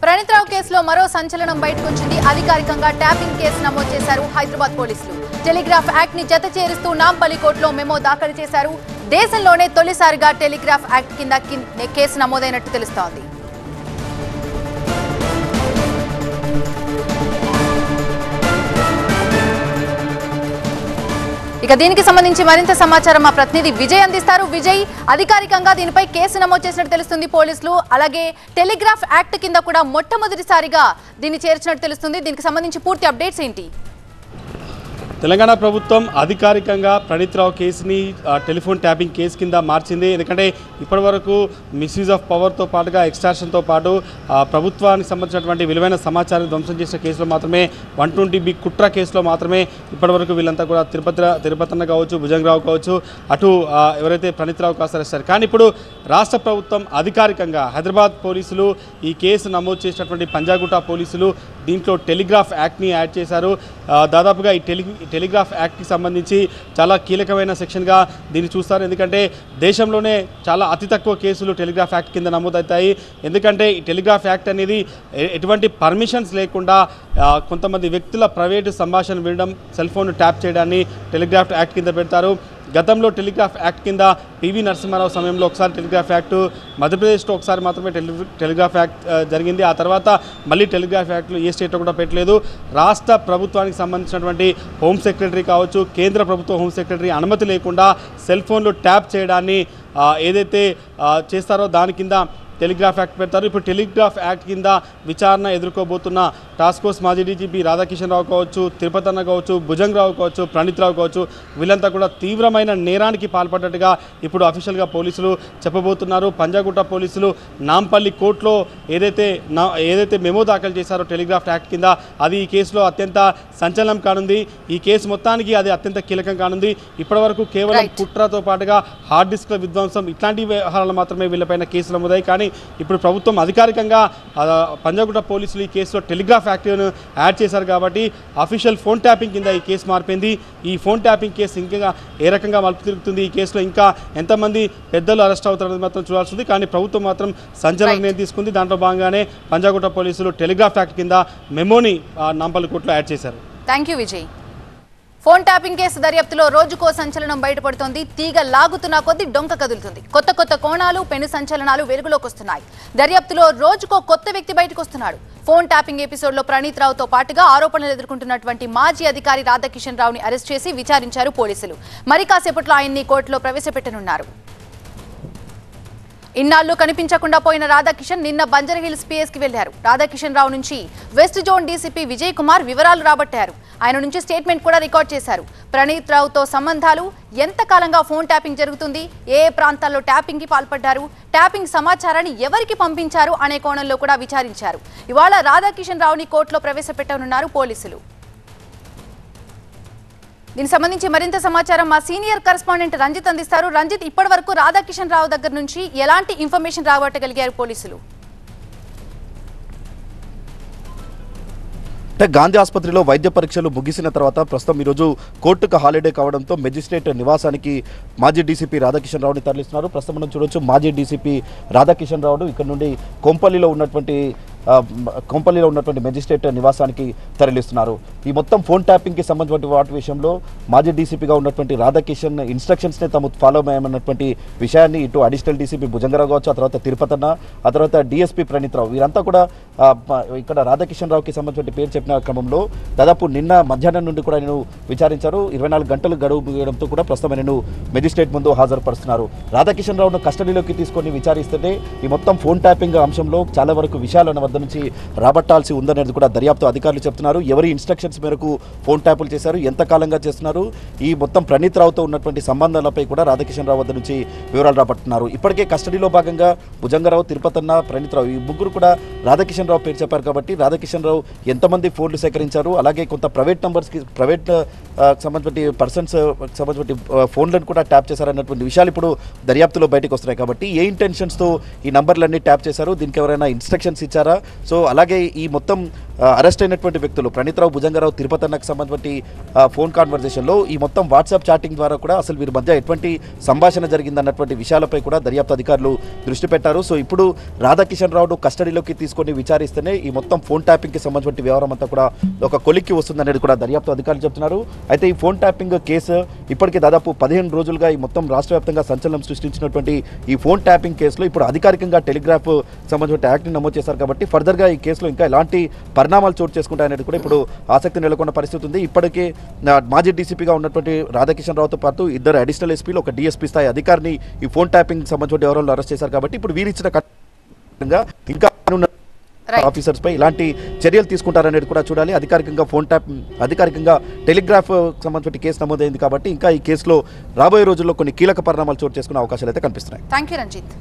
ప్రణీత్రావు కేసులో మరో సంచలనం బయటకు వచ్చింది. అధికారికంగా ట్యాపింగ్ కేసు నమోదు చేశారు హైదరాబాద్ పోలీసులు. టెలిగ్రాఫ్ యాక్ట్ ని జత చేరుస్తూ నాంపల్లి కోర్టులో మెమో దాఖలు చేశారు. దేశంలోనే తొలిసారిగా టెలిగ్రాఫ్ యాక్ట్ కింద కేసు నమోదైనట్టు తెలుస్తోంది. ఇక దీనికి సంబంధించి మరింత సమాచారం మా ప్రతినిధి విజయ్ అందిస్తారు. విజయ్, అధికారికంగా దీనిపై కేసు నమోదు చేసినట్టు తెలుస్తుంది పోలీసులు. అలాగే టెలిగ్రాఫ్ యాక్ట్ కింద కూడా మొట్టమొదటిసారిగా దీన్ని చేర్చినట్టు తెలుస్తుంది. దీనికి సంబంధించి పూర్తి అప్డేట్స్ ఏంటి? తెలంగాణ ప్రభుత్వం అధికారికంగా ప్రణీత్రావు కేసుని టెలిఫోన్ ట్యాపింగ్ కేసు కింద మార్చింది. ఎందుకంటే ఇప్పటివరకు మిస్యూజ్ ఆఫ్ పవర్తో పాటుగా ఎక్స్టార్షన్తో పాటు ప్రభుత్వానికి సంబంధించినటువంటి విలువైన సమాచారం ధ్వంసం చేసిన కేసులో మాత్రమే 120B కుట్ర కేసులో మాత్రమే ఇప్పటివరకు వీళ్ళంతా కూడా తిరుపతన్న కావచ్చు, భుజంగరావు కావచ్చు, అటు ఎవరైతే ప్రణీత్రావు కాస్త అరెస్టారు. కానీ ఇప్పుడు రాష్ట్ర ప్రభుత్వం అధికారికంగా హైదరాబాద్ పోలీసులు ఈ కేసు నమోదు చేసినటువంటి పంజాగుట్ట పోలీసులు దీంట్లో టెలిగ్రాఫ్ యాక్ట్ని యాడ్ చేశారు. దాదాపుగా ఈ టెలిగ్రాఫ్ యాక్ట్కి సంబంధించి చాలా కీలకమైన సెక్షన్గా దీన్ని చూస్తారు. ఎందుకంటే దేశంలోనే చాలా అతి తక్కువ కేసులు టెలిగ్రాఫ్ యాక్ట్ కింద నమోదవుతాయి. ఎందుకంటే ఈ టెలిగ్రాఫ్ యాక్ట్ అనేది ఎటువంటి పర్మిషన్స్ లేకుండా కొంతమంది వ్యక్తుల ప్రైవేటు సంభాషణ వినడం, సెల్ ఫోన్ ట్యాప్ చేయడాన్ని టెలిగ్రాఫ్ యాక్ట్ కింద పెడతారు. గతంలో టెలిగ్రాఫ్ యాక్ట్ కింద పివి నరసింహారావు సమయంలో ఒకసారి టెలిగ్రాఫ్ యాక్ట్, మధ్యప్రదేశ్లో ఒకసారి మాత్రమే టెలిగ్రాఫ్ యాక్ట్ జరిగింది. ఆ తర్వాత మళ్ళీ టెలిగ్రాఫ్ యాక్ట్లు ఏ స్టేట్లో కూడా పెట్టలేదు. రాష్ట్ర ప్రభుత్వానికి సంబంధించినటువంటి హోమ్ సెక్రటరీ కావచ్చు, కేంద్ర ప్రభుత్వ హోమ్ సెక్రటరీ అనుమతి లేకుండా సెల్ ఫోన్లు ట్యాప్ చేయడాన్ని ఏదైతే చేస్తారో దాని కింద టెలిగ్రాఫ్ యాక్ట్ పెడతారు. ఇప్పుడు టెలిగ్రాఫ్ యాక్ట్ కింద విచారణ ఎదుర్కోబోతున్న టాస్క్ ఫోర్స్ మాజీ డీజీపీ రాధాకిషన్ రావు కావచ్చు, తిరుపతన్న కావచ్చు, భుజంగరావు కావచ్చు, ప్రణీత్రావు కావచ్చు, వీళ్ళంతా కూడా తీవ్రమైన నేరానికి పాల్పడ్డట్టుగా ఇప్పుడు అఫీషియల్గా పోలీసులు చెప్పబోతున్నారు. పంజాగుట్ట పోలీసులు నాంపల్లి కోర్టులో ఏదైతే మెమో దాఖలు చేశారో టెలిగ్రాఫ్ యాక్ట్ కింద, అది ఈ కేసులో అత్యంత సంచలనం కానుంది. ఈ కేసు మొత్తానికి అది అత్యంత కీలకం కానుంది. ఇప్పటివరకు కేవలం కుట్రతో పాటుగా హార్డ్ డిస్క్ల విధ్వంసం ఇట్లాంటి వ్యవహారాలు మాత్రమే వీళ్ళపైన కేసులు నమోదాయి. కానీ ఇప్పుడు ప్రభుత్వం అధికారికంగా పంజాగుట్ట పోలీసులు ఈ కేసులో టెలిగ్రాఫ్ యాక్ట్ను యాడ్ చేశారు కాబట్టి అఫీషియల్ ఫోన్ ట్యాపింగ్ కింద ఈ కేసు మారిపోయింది. ఈ ఫోన్ ట్యాపింగ్ కేసు ఇంకా ఏ రకంగా మలుపు తిరుగుతుంది, ఈ కేసులో ఇంకా ఎంతమంది పెద్దలు అరెస్ట్ అవుతారనేది మాత్రం చూడాల్సింది. కానీ ప్రభుత్వం మాత్రం సంచలన నిర్ణయం తీసుకుంది. దాంట్లో భాగంగానే పంజాగుట్ట పోలీసులు టెలిగ్రాఫ్ యాక్ట్ కింద మెమోని నాంపల్లి కోర్టులో యాడ్ చేశారు. Thank you Vijay. Phone tapping case దర్యాప్తులో రోజుకో సంచలనం బయటపడుతోంది. తీగ లాగుతున్న కొద్దీ డొంక కదులుతుంది. కొత్త కొత్త కోణాలు, పెను సంచలనాలు వెలుగులోకి వస్తున్నాయి. దర్యాప్తులో రోజుకో కొత్త వ్యక్తి బయటకు వస్తున్నాడు. ఫోన్ ట్యాపింగ్ ఎపిసోడ్లో ప్రణీత్రావుతో పాటుగా ఆరోపణలు ఎదుర్కొంటున్నటువంటి మాజీ అధికారి రాధాకిషన్ రావుని అరెస్ట్ చేసి విచారించారు పోలీసులు. మరి కాసేపట్లో ఆయన్ని కోర్టులో ప్రవేశపెట్టనున్నారు. ఇన్నాళ్లు కనిపించకుండా పోయిన రాధాకిషన్ నిన్న బంజర్హిల్స్ పిఎస్కి వెళ్లారు. రాధాకిషన్ రావు నుంచి west zone DCP Vijay Kumar వివరాలు రాబట్టారు. ఆయన నుంచి స్టేట్మెంట్ కూడా రికార్డ్ చేశారు. ప్రణీత్రావుతో సంబంధాలు, ఎంతకాలంగా ఫోన్ ట్యాపింగ్ జరుగుతుంది, ఏ ప్రాంతాల్లో ట్యాపింగ్ కి పాల్పడ్డారు, ట్యాపింగ్ సమాచారాన్ని ఎవరికి పంపించారు అనే కోణంలో కూడా విచారించారు. ఇవాళ రాధాకిషన్ రావుని కోర్టులో ప్రవేశపెట్టనున్నారు పోలీసులు. దీనికి సంబంధించి మరింత సమాచారం మా సీనియర్ కరెస్పాండెంట్ రంజిత్ అందిస్తారు. రంజిత్, ఇప్పటి వరకు రాధాకిషన్ రావు దగ్గర నుంచి ఎలాంటి ఇన్ఫర్మేషన్ రాబట్టగలిగారు పోలీసులు? అంటే గాంధీ ఆసుపత్రిలో వైద్య పరీక్షలు ముగిసిన తర్వాత ప్రస్తుతం ఈరోజు కోర్టుకు హాలిడే కావడంతో మెజిస్ట్రేట్ నివాసానికి మాజీ డీసీపీ రాధాకిషన్ రావుని తరలిస్తున్నారు. ప్రస్తుతం మనం చూడొచ్చు మాజీ డీసీపీ రాధాకిషన్ రావును ఇక్కడ నుండి కొంపల్లిలో ఉన్నటువంటి మెజిస్ట్రేట్ నివాసానికి తరలిస్తున్నారు. ఈ మొత్తం ఫోన్ ట్యాపింగ్కి సంబంధించిన వాటి విషయంలో మాజీ డీసీపీగా ఉన్నటువంటి రాధాకిషన్ ఇన్స్ట్రక్షన్స్ని తాము ఫాలో అయ్యామన్నటువంటి విషయాన్ని ఇటు అడిషనల్ డీసీపీ భుజంగరావు కావచ్చు, ఆ తర్వాత తిరుపతన్న, ఆ తర్వాత డిఎస్పీ ప్రణీత్రావు వీరంతా కూడా ఇక్కడ రాధాకిషన్ రావుకి సంబంధించిన పేరు చెప్పిన క్రమంలో దాదాపు నిన్న మధ్యాహ్నం నుండి కూడా నేను విచారించారు. 24 గంటలు గడువు ముగియడంతో కూడా ప్రస్తుతం నేను మెజిస్ట్రేట్ ముందు హాజరుపరుస్తున్నారు. రాధాకిషన్ రావును కస్టడీలోకి తీసుకొని విచారిస్తుంటే ఈ మొత్తం ఫోన్ ట్యాపింగ్ అంశంలో చాలా వరకు విషయాలను వద్ద నుంచి రాబట్టాల్సి ఉందనేది కూడా దర్యాప్తు అధికారులు చెప్తున్నారు. ఎవరి ఇన్స్ట్రక్షన్స్ మేరకు ఫోన్ ట్యాపులు చేశారు, ఎంతకాలంగా చేస్తున్నారు, ఈ మొత్తం ప్రణీత్రావుతో ఉన్నటువంటి సంబంధాలపై కూడా రాధాకిషన్ రావు వద్ద నుంచి వివరాలు రాబట్టున్నారు. ఇప్పటికే కస్టడీలో భాగంగా భుజంగరావు, తిరుపతన్న, ప్రణీత్రావు ఈ ముగ్గురు కూడా రాధాకిషన్ రావు పేరు చెప్పారు. కాబట్టి రాధాకిషన్ రావు ఎంతమంది ఫోన్లు సేకరించారు, అలాగే కొంత ప్రైవేట్ నంబర్స్కి ప్రైవేట్ సంబంధించిన పర్సన్స్ సంబంధించిన ఫోన్లను కూడా ట్యాప్ చేశారన్నటువంటి విషయాలు ఇప్పుడు దర్యాప్తులో బయటకు వస్తున్నాయి. కాబట్టి ఏ ఇంటెన్షన్స్తో ఈ నంబర్లన్నీ ట్యాప్ చేశారు, దీనికి ఎవరైనా ఇన్స్ట్రక్షన్స్ ఇచ్చారా, సో అలాగే ఈ మొత్తం అరెస్ట్ అయినటువంటి వ్యక్తులు ప్రణీత్రావు భుజంగరావు తిరుపతన్నకు సంబంధించి ఫోన్ కాన్వర్జేషన్లో ఈ మొత్తం వాట్సాప్ చాటింగ్ ద్వారా కూడా అసలు వీరి మధ్య ఎటువంటి సంభాషణ జరిగిందన్నటువంటి విషయాలపై కూడా దర్యాప్తు అధికారులు దృష్టి పెట్టారు. సో ఇప్పుడు రాధాకిషన్ రావును కస్టడీలోకి తీసుకొని విచారిస్తేనే ఈ మొత్తం ఫోన్ ట్యాపింగ్కి సంబంధించిన వ్యవహారం అంతా కూడా ఒక కొలిక్కి వస్తుందనేది కూడా దర్యాప్తు అధికారులు చెప్తున్నారు. అయితే ఈ ఫోన్ ట్యాపింగ్ కేసు ఇప్పటికే దాదాపు 15 రోజులుగా ఈ మొత్తం రాష్ట్ర వ్యాప్తంగా సంచలనం సృష్టించినటువంటి ఈ ఫోన్ ట్యాపింగ్ కేసులో ఇప్పుడు అధికారికంగా టెలిగ్రాఫ్ సంబంధించిన యాక్ట్ని నమోదు చేశారు. కాబట్టి ఫర్దర్గా ఈ కేసులో ఇంకా ఎలాంటి పరిణామాలు చోటు చేసుకుంటాయనేది కూడా ఇప్పుడు ఆసక్తి నెలకొన్న పరిస్థితి ఉంది. ఇప్పటికే మాజీ డీసీపీగా ఉన్నటువంటి రాధాకిషన్ రావుతో పాటు ఇద్దరు అడిషనల్ ఎస్పీలు ఒక డీఎస్పీ స్థాయి అధికారిని ఈ ఫోన్ ట్యాపింగ్ సంబంధించిన ఎవరైనా అరెస్ట్ చేశారు. కాబట్టి ఇప్పుడు వీరిచ్చిన ఇంకా ఆఫీసర్స్ పై ఇలాంటి చర్యలు తీసుకుంటారనేది కూడా చూడాలి. అధికారికంగా టెలిగ్రాఫ్ సంబంధించిన కేసు నమోదైంది కాబట్టి ఇంకా ఈ కేసులో రాబోయే రోజుల్లో కొన్ని కీలక పరిణామాలు చోటు చేసుకునే అవకాశాలు అయితే కనిపిస్తున్నాయి. థాంక్యూ రంజిత్.